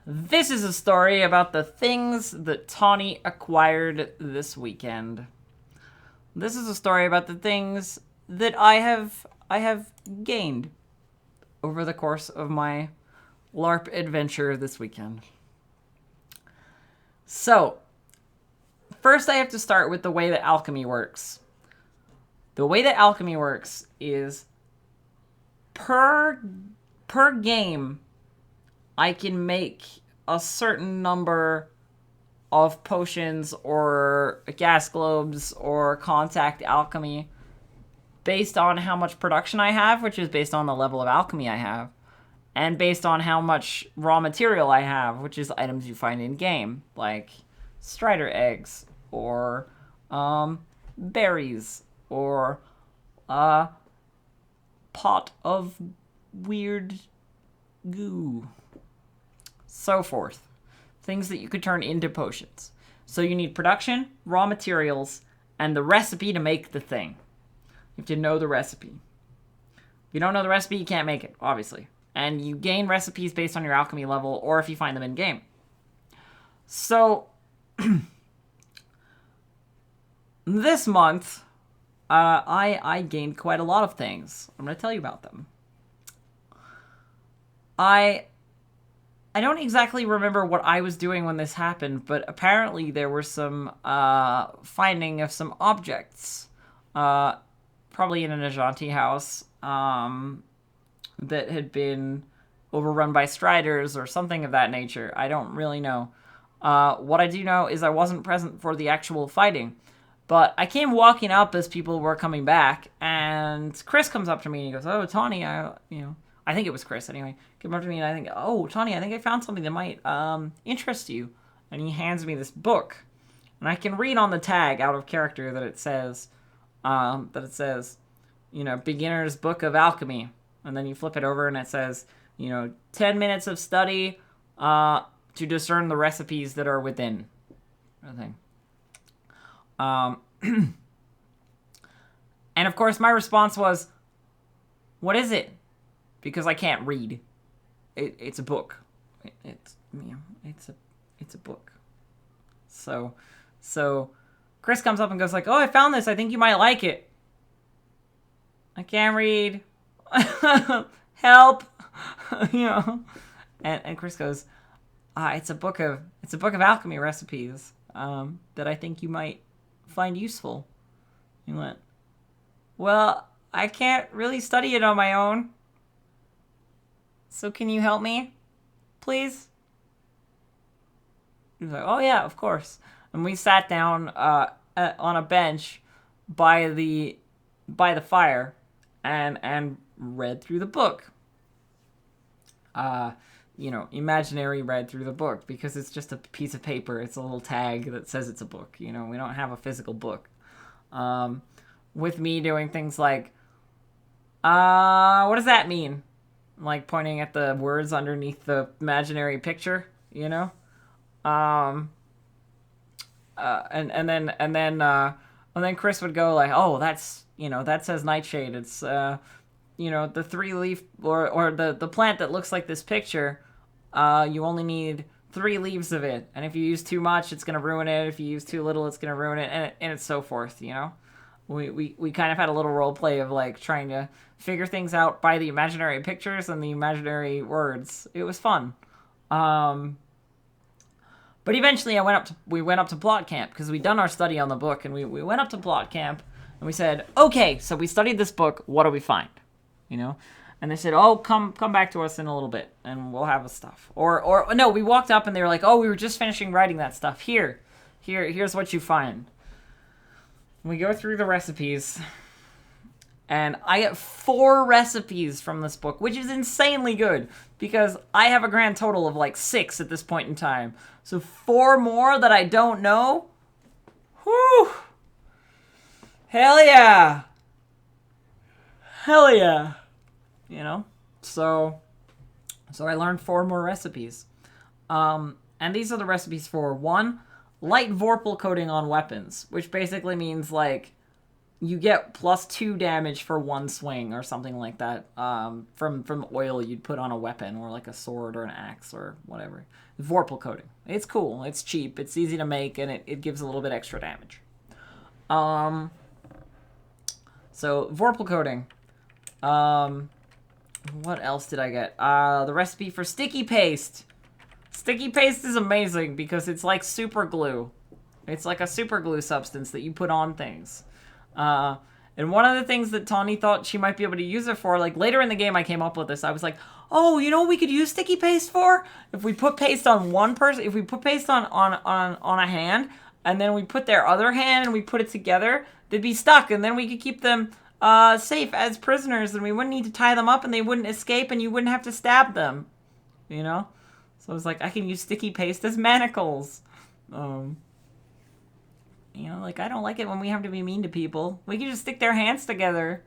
This is a story about the things that Tawney acquired this weekend. This is a story about the things that I have gained over the course of my LARP adventure this weekend. So, first I have to start with the way that alchemy works. The way that alchemy works is per game I can make a certain number of potions or gas globes or contact alchemy based on how much production I have, which is based on the level of alchemy I have, and based on how much raw material I have, which is items you find in game, like strider eggs or berries or a pot of weird goo, so forth. Things that you could turn into potions. So you need production, raw materials, and the recipe to make the thing. You have to know the recipe. If you don't know the recipe, you can't make it, obviously. And you gain recipes based on your alchemy level, or if you find them in game. So, this month, I gained quite a lot of things. I'm going to tell you about them. I don't exactly remember what I was doing when this happened, but apparently there were some finding of some objects, probably in an Ajanti house, that had been overrun by striders or something of that nature. I don't really know. What I do know is I wasn't present for the actual fighting, but I came walking up as people were coming back, and Chris comes up to me and he goes, "Oh, Tawney, I think it was Chris anyway. Came up to me and I think, "Oh, Tawney, I think I found something that might interest you." And he hands me this book, and I can read on the tag out of character that it says, Beginner's Book of Alchemy. And then you flip it over and it says, 10 minutes of study to discern the recipes that are within. I think. And of course, my response was, "What is it?" Because I can't read. It's a book. It's a book. So Chris comes up and goes like, "Oh, I found this. I think you might like it." I can't read. Help. And Chris goes, it's a book of alchemy recipes that I think you might find useful." He went, "Well, I can't really study it on my own. So can you help me, please?" He was like, "Oh yeah, of course." And we sat down on a bench by the fire and read through the book. Imaginary read through the book, because it's just a piece of paper. It's a little tag that says it's a book. We don't have a physical book. With me doing things like, what does that mean? Like pointing at the words underneath the imaginary picture, and then Chris would go like, "Oh, that's that says nightshade. It's the 3-leaf or the plant that looks like this picture. You only need 3 leaves of it, and if you use too much, it's gonna ruin it. If you use too little, it's gonna ruin it, and it's so forth. We kind of had a little role play of like trying to figure things out by the imaginary pictures and the imaginary words. It was fun. But eventually we went up to plot camp because we'd done our study on the book, and we went up to plot camp and we said, "Okay, so we studied this book. What do we find?" And they said, "Oh, come back to us in a little bit and we'll have the stuff." Or no, we walked up and they were like, "Oh, we were just finishing writing that stuff. Here's what you find." We go through the recipes, and I get 4 recipes from this book, which is insanely good, because I have a grand total of like 6 at this point in time. So 4 more that I don't know? Whew! Hell yeah! Hell yeah! So I learned 4 more recipes. And these are the recipes for 1, light vorpal coating on weapons, which basically means like you get +2 damage for one swing or something like that, from oil you'd put on a weapon or like a sword or an axe or whatever. Vorpal coating. It's cool. It's cheap. It's easy to make, and it gives a little bit extra damage. So Vorpal coating. What else did I get? The recipe for sticky paste. Sticky paste is amazing because it's like super glue. It's like a super glue substance that you put on things. And one of the things that Tawney thought she might be able to use it for, like later in the game I came up with this. I was like, oh, you know what we could use sticky paste for? If we put paste on one person, if we put paste on a hand, and then we put their other hand and we put it together, they'd be stuck, and then we could keep them safe as prisoners, and we wouldn't need to tie them up, and they wouldn't escape, and you wouldn't have to stab them. You know? So I was like, I can use sticky paste as manacles. You know, like, I don't like it when we have to be mean to people. We can just stick their hands together.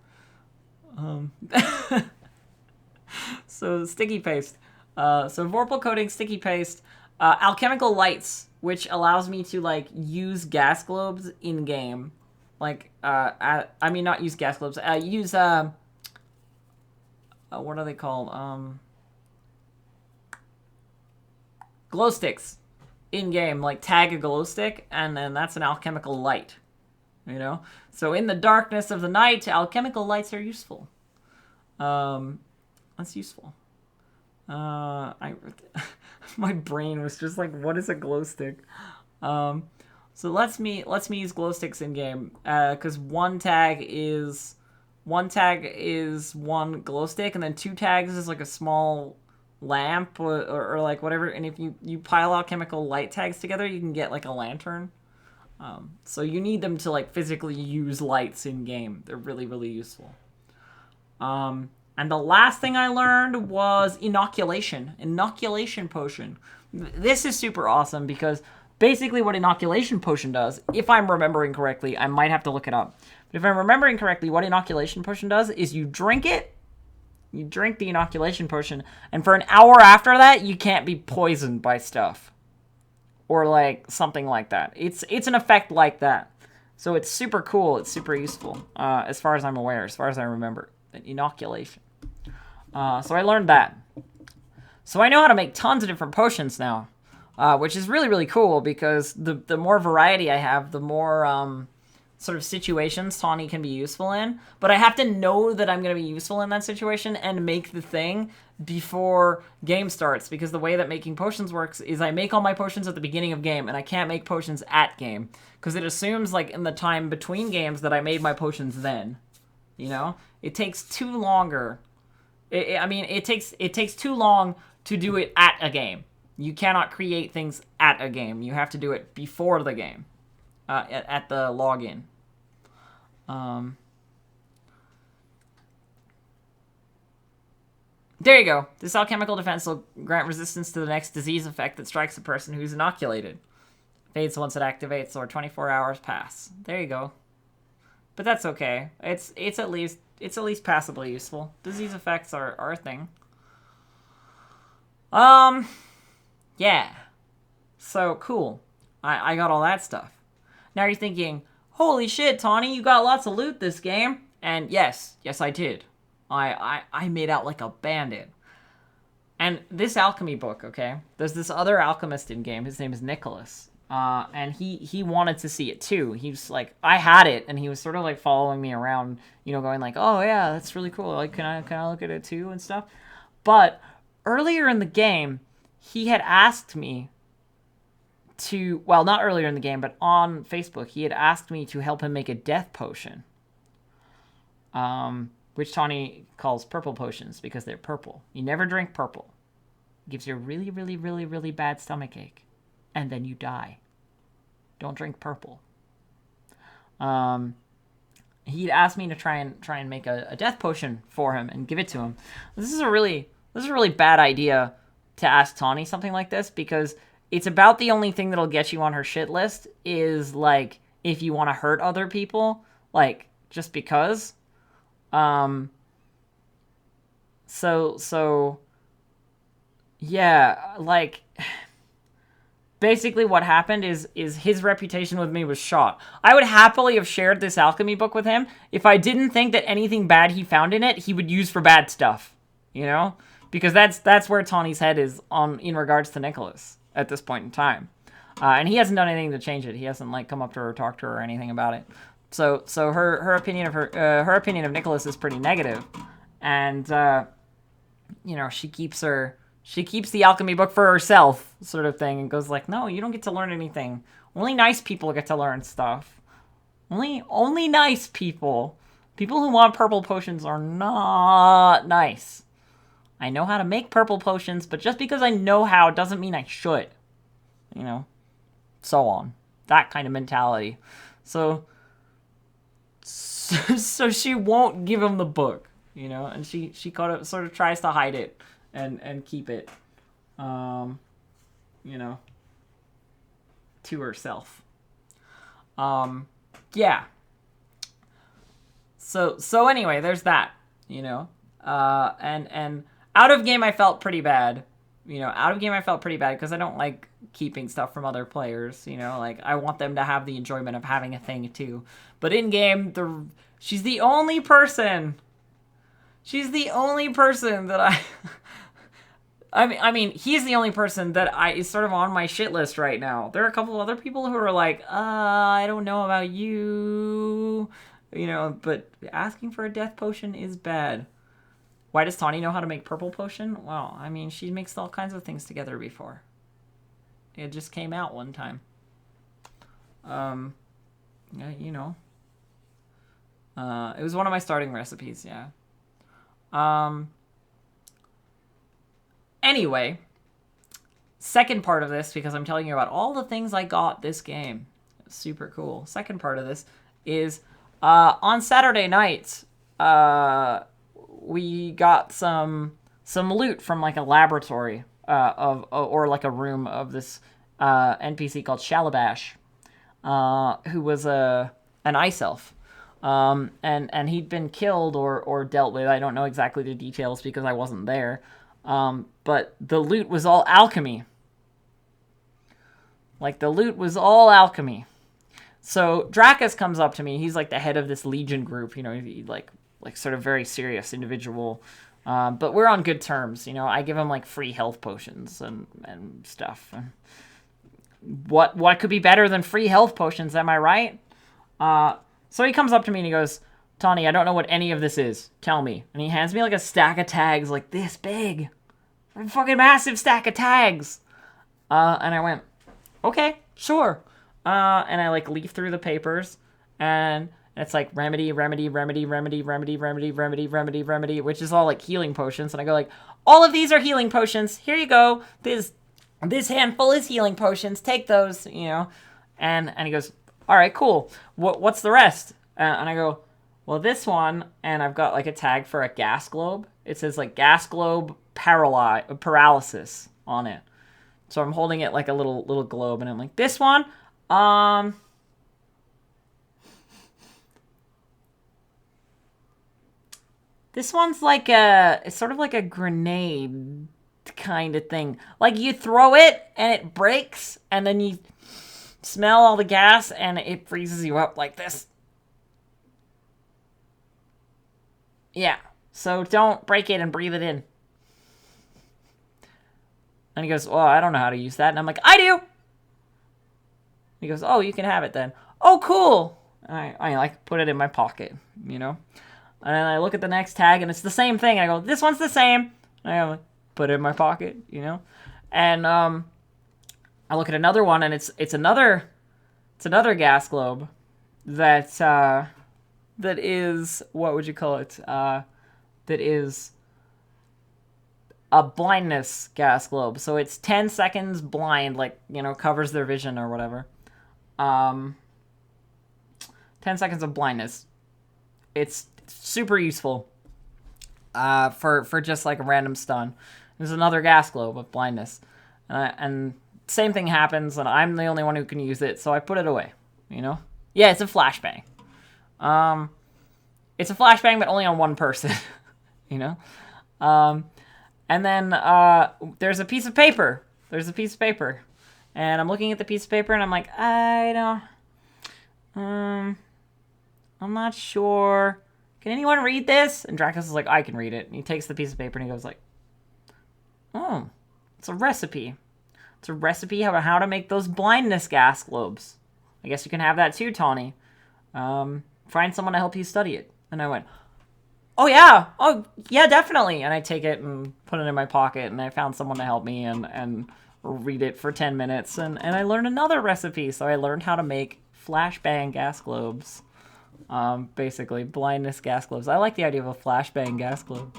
So, sticky paste. So, Vorpal coating, sticky paste. Alchemical lights, which allows me to, like, use gas globes in-game. Like, I mean, not use gas globes. Use, what are they called? Glow sticks. In-game, like tag a glow stick, and then that's an alchemical light, you know? So in the darkness of the night, alchemical lights are useful. That's useful. My brain was just like, what is a glow stick? So let's me use glow sticks in-game, because one tag is one glow stick, and then 2 tags is like a small lamp or like whatever, and if you pile alchemical light tags together, you can get like a lantern. So you need them to like physically use lights in game. They're really, really useful. And the last thing I learned was inoculation potion. This is super awesome because basically what inoculation potion does, if I'm remembering correctly, I might have to look it up, but if I'm remembering correctly, what inoculation potion does is you drink it. You drink the inoculation potion, and for an hour after that, you can't be poisoned by stuff. Or, like, something like that. It's an effect like that. So it's super cool. It's super useful, as far as I'm aware, as far as I remember. Inoculation. So I learned that. So I know how to make tons of different potions now, which is really, really cool, because the more variety I have, the more sort of situations Tawney can be useful in. But I have to know that I'm going to be useful in that situation and make the thing before game starts, because the way that making potions works is I make all my potions at the beginning of game, and I can't make potions at game, because it assumes, like, in the time between games that I made my potions then. You know? It takes too longer. It takes too long to do it at a game. You cannot create things at a game. You have to do it before the game. At the login. There you go. This alchemical defense will grant resistance to the next disease effect that strikes a person who's inoculated. Fades once it activates, or 24 hours pass. There you go. But that's okay. It's at least passably useful. Disease effects are a thing. Yeah. So cool. I got all that stuff. Now you're thinking, holy shit, Tawney, you got lots of loot this game. And yes, I did. I made out like a bandit. And this alchemy book, okay, there's this other alchemist in game. His name is Nicholas. And he wanted to see it too. He was like, I had it, and he was sort of like following me around, you know, going like, oh yeah, that's really cool. Like, can I look at it too and stuff? But earlier in the game, he had asked me to, well, not earlier in the game, but on Facebook, he had asked me to help him make a death potion. Which Tawney calls purple potions because they're purple. You never drink purple. It gives you a really, really, really, really bad stomachache. And then you die. Don't drink purple. He'd asked me to try and make a death potion for him and give it to him. This is a really bad idea to ask Tawney something like this, because it's about the only thing that'll get you on her shit list is, like, if you want to hurt other people, like, just because. So, yeah, like, basically what happened is his reputation with me was shot. I would happily have shared this alchemy book with him if I didn't think that anything bad he found in it he would use for bad stuff, you know? Because that's where Tawney's head is on in regards to Nicholas at this point in time. And he hasn't done anything to change it. He hasn't like come up to her or talked to her or anything about it. So her opinion of her opinion of Nicholas is pretty negative. And you know, she keeps the alchemy book for herself, sort of thing, and goes like, "No, you don't get to learn anything. Only nice people get to learn stuff. Only nice people. People who want purple potions are not nice. I know how to make purple potions, but just because I know how doesn't mean I should. You know, so on. That kind of mentality. So she won't give him the book, you know, and she sort of tries to hide it and keep it, you know, to herself. Yeah. So anyway, there's that, you know, and out of game I felt pretty bad, you know, because I don't like keeping stuff from other players, you know, like I want them to have the enjoyment of having a thing too. But in game, she's the only person that I mean, he's the only person that is sort of on my shit list right now. There are a couple other people who are like, I don't know about you, you know, but asking for a death potion is bad. Why does Tawney know how to make purple potion? Well, I mean, she makes all kinds of things together before. It just came out one time. Yeah, you know. It was one of my starting recipes, yeah. Anyway, second part of this, because I'm telling you about all the things I got this game. Super cool. Second part of this is, on Saturday nights, we got some loot from like a laboratory, or like a room of this, NPC called Shalabash, who was an ice elf. And he'd been killed or dealt with. I don't know exactly the details because I wasn't there. But the loot was all alchemy. Like, the loot was all alchemy. So Dracus comes up to me. He's like the head of this Legion group, you know, like sort of very serious individual. But we're on good terms, you know. I give him like free health potions and stuff. What could be better than free health potions, am I right? So he comes up to me and he goes, Tawney, I don't know what any of this is. Tell me. And he hands me like a stack of tags like this big. A fucking massive stack of tags. And I went, okay, sure. And I like leaf through the papers and it's like remedy, which is all like healing potions. And I go like, all of these are healing potions. Here you go. This handful is healing potions. Take those, you know. And he goes, all right, cool. What's the rest? And I go, well, this one, and I've got like a tag for a gas globe. It says like gas globe paralysis on it. So I'm holding it like a little globe, and I'm like, this one, this one's like it's sort of like a grenade kind of thing. Like you throw it and it breaks, and then you smell all the gas and it freezes you up like this. Yeah, so don't break it and breathe it in. And he goes, well, I don't know how to use that. And I'm like, I do. He goes, oh, you can have it then. Oh, cool. I like put it in my pocket, you know. And then I look at the next tag and it's the same thing. I go, this one's the same. And I like, put it in my pocket, you know. And I look at another one and it's another gas globe that is, what would you call it? That is a blindness gas globe. So it's 10 seconds blind, like, you know, covers their vision or whatever. 10 seconds of blindness. It's super useful for just like a random stun. There's another gas globe of blindness. And same thing happens, and I'm the only one who can use it, so I put it away, you know? Yeah, it's a flashbang. It's a flashbang, but only on one person, you know? And then there's a piece of paper. And I'm looking at the piece of paper and I'm like, I don't, I'm not sure. Can anyone read this? And Dracus is like, I can read it. And he takes the piece of paper and he goes like, oh, it's a recipe. It's a recipe about how to make those blindness gas globes. I guess you can have that too, Tawney. Find someone to help you study it. And I went, oh yeah, definitely. And I take it and put it in my pocket, and I found someone to help me and read it for 10 minutes. And I learned another recipe. So I learned how to make flashbang gas globes. Basically, blindness gas globes. I like the idea of a flashbang gas globe.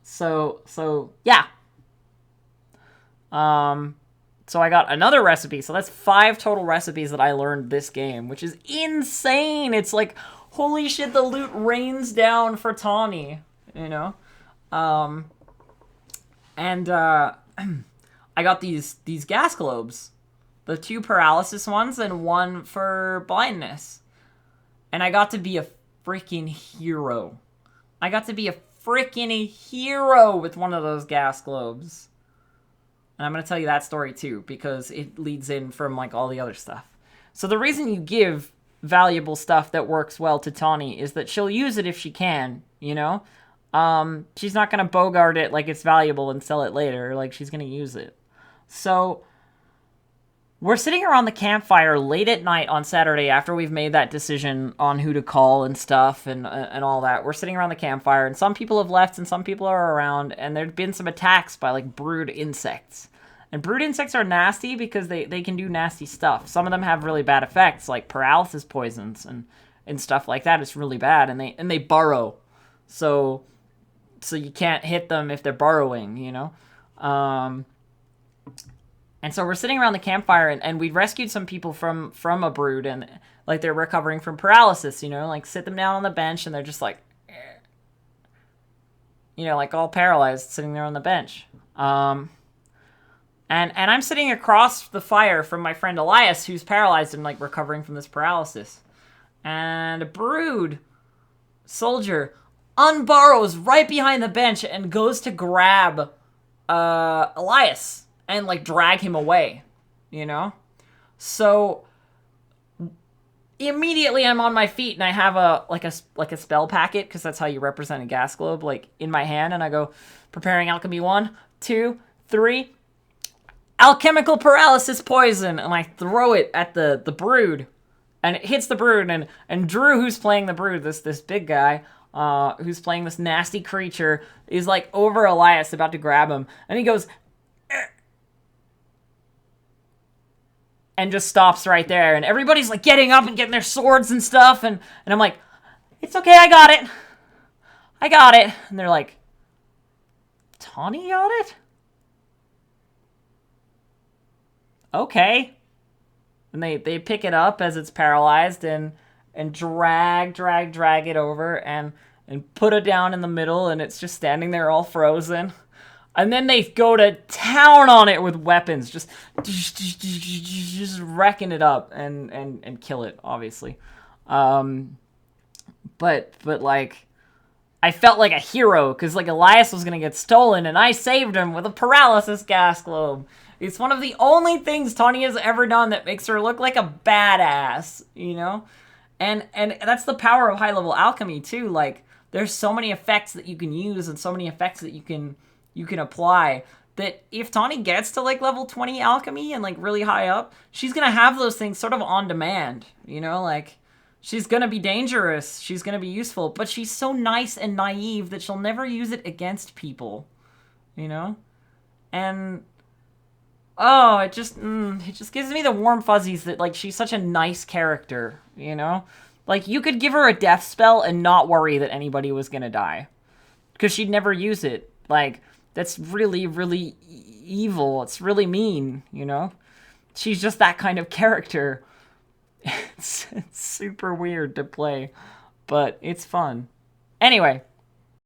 So yeah. So I got another recipe. So that's 5 total recipes that I learned this game, which is insane. It's like, holy shit, the loot rains down for Tawney, you know? I got these gas globes. The 2 paralysis ones and 1 for blindness. And I got to be a freaking hero. I got to be a freaking hero with one of those gas globes. And I'm going to tell you that story too, because it leads in from like all the other stuff. So the reason you give valuable stuff that works well to Tawney is that she'll use it if she can, you know? She's not going to bogart it like it's valuable and sell it later. Like, she's going to use it. So we're sitting around the campfire late at night on Saturday after we've made that decision on who to call and stuff and all that. We're sitting around the campfire, and some people have left and some people are around, and there've been some attacks by like brood insects. And brood insects are nasty because they can do nasty stuff. Some of them have really bad effects, like paralysis poisons and stuff like that. It's really bad, and they burrow. So you can't hit them if they're burrowing, you know? And so we're sitting around the campfire, and we rescued some people from a brood, and like they're recovering from paralysis, you know? Like, sit them down on the bench, and they're just like, you know, like all paralyzed, sitting there on the bench. And I'm sitting across the fire from my friend Elias, who's paralyzed and like recovering from this paralysis. And a brood soldier unburrows right behind the bench and goes to grab Elias and like drag him away, you know? So immediately I'm on my feet and I have a spell packet, because that's how you represent a gas globe, like in my hand, and I go, preparing alchemy 1, 2, 3. Alchemical paralysis poison, and I throw it at the brood, and it hits the brood, and Drew, who's playing the brood, this big guy, who's playing this nasty creature, is like over Elias, about to grab him, and he goes, and just stops right there, and everybody's like getting up and getting their swords and stuff, and I'm like, it's okay, I got it, and they're like, Tawney got it? Okay. And they pick it up as it's paralyzed and drag it over and put it down in the middle, and it's just standing there all frozen. And then they go to town on it with weapons, just wrecking it up and kill it, obviously. But like, I felt like a hero, because like Elias was gonna get stolen, and I saved him with a paralysis gas globe. It's one of the only things Tawney has ever done that makes her look like a badass, you know? And that's the power of high-level alchemy, too. Like, there's so many effects that you can use and so many effects that you can apply that if Tawney gets to, like, level 20 alchemy and, like, really high up, she's gonna have those things sort of on demand, you know? Like, she's gonna be dangerous, she's gonna be useful, but she's so nice and naive that she'll never use it against people, you know? And oh, it just gives me the warm fuzzies that, like, she's such a nice character, you know? Like, you could give her a death spell and not worry that anybody was gonna die, because she'd never use it. Like, that's really, really evil. It's really mean, you know? She's just that kind of character. It's super weird to play, but it's fun. Anyway,